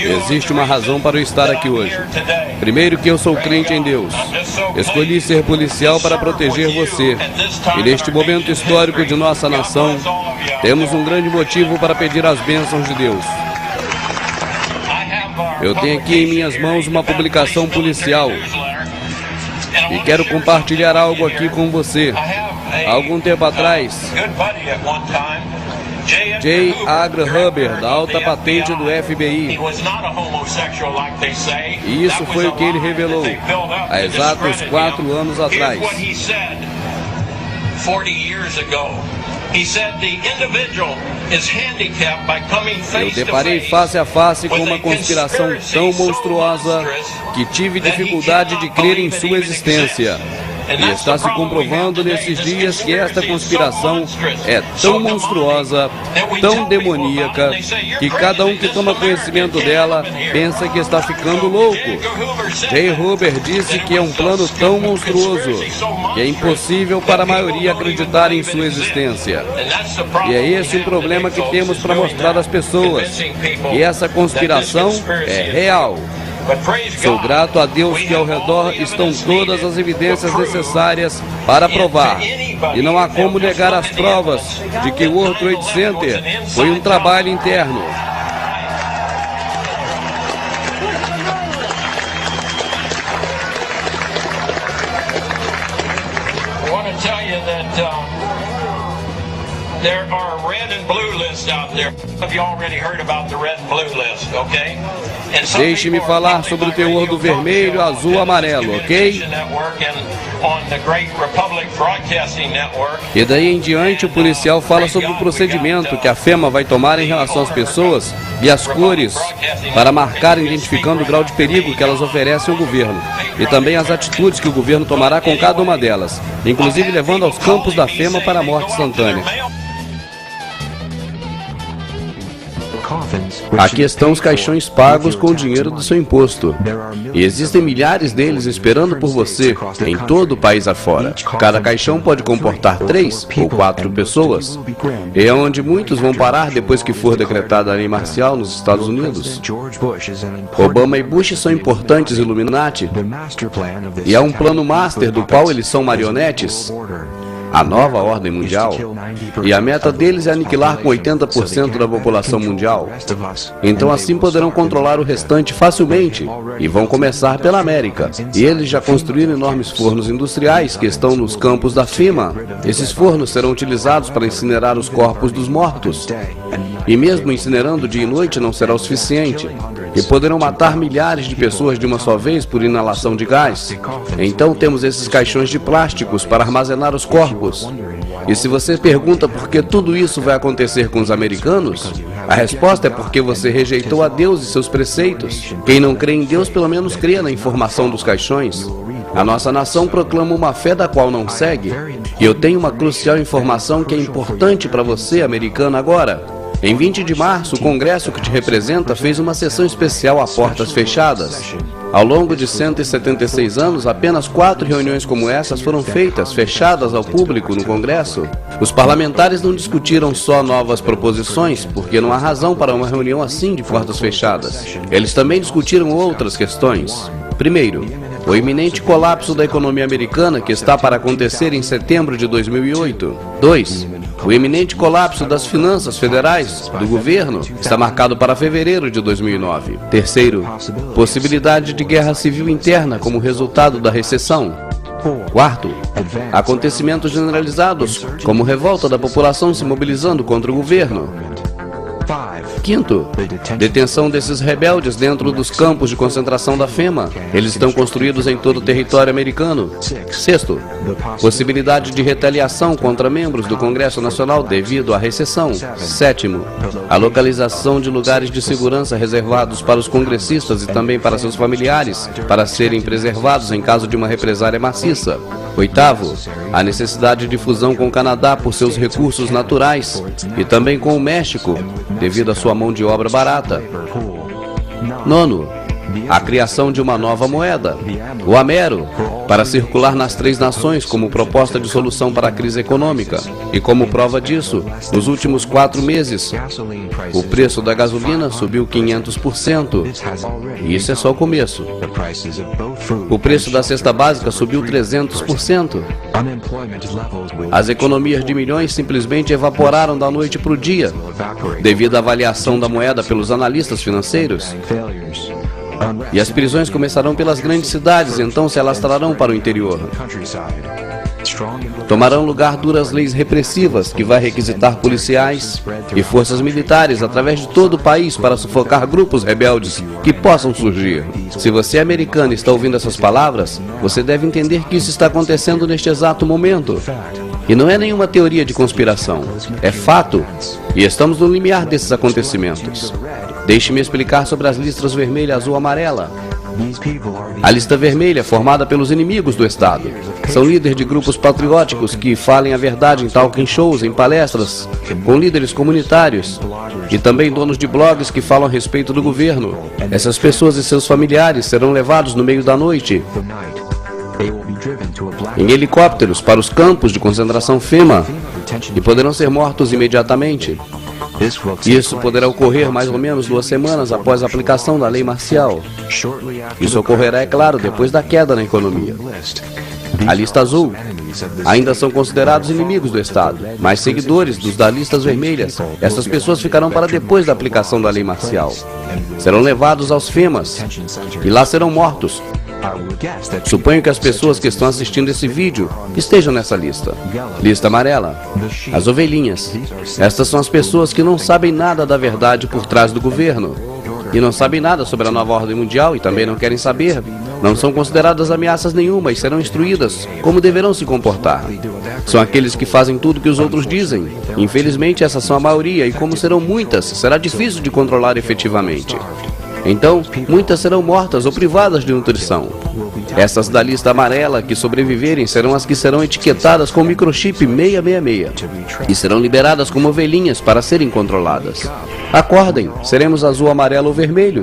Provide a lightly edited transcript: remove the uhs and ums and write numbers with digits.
Existe uma razão para eu estar aqui hoje. Primeiro, que eu sou crente em Deus. Escolhi ser policial para proteger você. E neste momento histórico de nossa nação, temos um grande motivo para pedir as bênçãos de Deus. Eu tenho aqui em minhas mãos uma publicação policial e quero compartilhar algo aqui com você. Há algum tempo atrás, J. Edgar Hoover, da alta patente do FBI. E isso foi o que ele revelou há exatos 4 anos atrás. Eu deparei face a face com uma conspiração tão monstruosa que tive dificuldade de crer em sua existência. E está se comprovando nesses dias que esta conspiração é tão monstruosa, tão demoníaca, que cada um que toma conhecimento dela pensa que está ficando louco. J. Hoover disse que é um plano tão monstruoso que é impossível para a maioria acreditar em sua existência. E é esse um problema que temos para mostrar às pessoas, que essa conspiração é real. Sou grato a Deus que ao redor estão todas as evidências necessárias para provar. E não há como negar as provas de que o World Trade Center foi um trabalho interno. There are red and blue lists out there. Have you already heard about the red and blue list, okay? Deixe-me falar sobre o teor do vermelho, azul, amarelo, ok? E daí em diante o policial fala sobre o procedimento que a FEMA vai tomar em relação às pessoas e as cores para marcar identificando o grau de perigo que elas oferecem ao governo. E também as atitudes que o governo tomará com cada uma delas, inclusive levando aos campos da FEMA para a morte instantânea. Aqui estão os caixões pagos com o dinheiro do seu imposto. E existem milhares deles esperando por você em todo o país afora. Cada caixão pode comportar 3 ou 4 pessoas. E é onde muitos vão parar depois que for decretada a lei marcial nos Estados Unidos. Obama e Bush são importantes Illuminati. E há um plano master do qual eles são marionetes. A nova ordem mundial, e a meta deles é aniquilar com 80% da população mundial. Então assim poderão controlar o restante facilmente, e vão começar pela América. E eles já construíram enormes fornos industriais que estão nos campos da FEMA. Esses fornos serão utilizados para incinerar os corpos dos mortos. E mesmo incinerando dia e noite não será o suficiente. E poderão matar milhares de pessoas de uma só vez por inalação de gás. Então temos esses caixões de plásticos para armazenar os corpos. E se você pergunta por que tudo isso vai acontecer com os americanos, a resposta é porque você rejeitou a Deus e seus preceitos. Quem não crê em Deus, pelo menos crê na informação dos caixões. A nossa nação proclama uma fé da qual não segue. E eu tenho uma crucial informação que é importante para você, americano, agora. Em 20 de março, o Congresso que te representa fez uma sessão especial a portas fechadas. Ao longo de 176 anos, apenas 4 reuniões como essas foram feitas, fechadas ao público no Congresso. Os parlamentares não discutiram só novas proposições, porque não há razão para uma reunião assim de portas fechadas. Eles também discutiram outras questões. Primeiro, o iminente colapso da economia americana que está para acontecer em setembro de 2008. 2. O iminente colapso das finanças federais do governo está marcado para fevereiro de 2009. Terceiro, possibilidade de guerra civil interna como resultado da recessão. Quarto, acontecimentos generalizados, como revolta da população se mobilizando contra o governo. Quinto, detenção desses rebeldes dentro dos campos de concentração da FEMA. Eles estão construídos em todo o território americano. Sexto, possibilidade de retaliação contra membros do Congresso Nacional devido à recessão. Sétimo, a localização de lugares de segurança reservados para os congressistas e também para seus familiares, para serem preservados em caso de uma represália maciça. Oitavo, a necessidade de fusão com o Canadá por seus recursos naturais e também com o México, devido à sua mão de obra barata. Nono, a criação de uma nova moeda, o Amero, para circular nas 3 nações como proposta de solução para a crise econômica. E como prova disso, nos últimos 4 meses, o preço da gasolina subiu 500%. E isso é só o começo. O preço da cesta básica subiu 300%. As economias de milhões simplesmente evaporaram da noite para o dia, devido à avaliação da moeda pelos analistas financeiros. E as prisões começarão pelas grandes cidades, então se alastrarão para o interior. Tomarão lugar duras leis repressivas que vai requisitar policiais e forças militares através de todo o país para sufocar grupos rebeldes que possam surgir. Se você é americano e está ouvindo essas palavras, você deve entender que isso está acontecendo neste exato momento. E não é nenhuma teoria de conspiração, é fato. E estamos no limiar desses acontecimentos. Deixe-me explicar sobre as listas vermelha, azul, amarela. A lista vermelha é formada pelos inimigos do Estado. São líderes de grupos patrióticos que falem a verdade em talking shows, em palestras, com líderes comunitários e também donos de blogs que falam a respeito do governo. Essas pessoas e seus familiares serão levados no meio da noite em helicópteros para os campos de concentração FEMA e poderão ser mortos imediatamente. Isso poderá ocorrer mais ou menos 2 semanas após a aplicação da lei marcial. Isso ocorrerá, é claro, depois da queda na economia. A lista azul ainda são considerados inimigos do Estado, mas seguidores dos da listas vermelhas. Essas pessoas ficarão para depois da aplicação da lei marcial. Serão levados aos FEMAs e lá serão mortos. Suponho que as pessoas que estão assistindo esse vídeo estejam nessa lista. Lista amarela. As ovelhinhas. Estas são as pessoas que não sabem nada da verdade por trás do governo. E não sabem nada sobre a nova ordem mundial e também não querem saber. Não são consideradas ameaças nenhuma e serão instruídas como deverão se comportar. São aqueles que fazem tudo o que os outros dizem. Infelizmente, essas são a maioria e como serão muitas, será difícil de controlar efetivamente. Então, muitas serão mortas ou privadas de nutrição. Essas da lista amarela que sobreviverem serão as que serão etiquetadas com o microchip 666 e serão liberadas como ovelhinhas para serem controladas. Acordem, seremos azul, amarelo ou vermelho.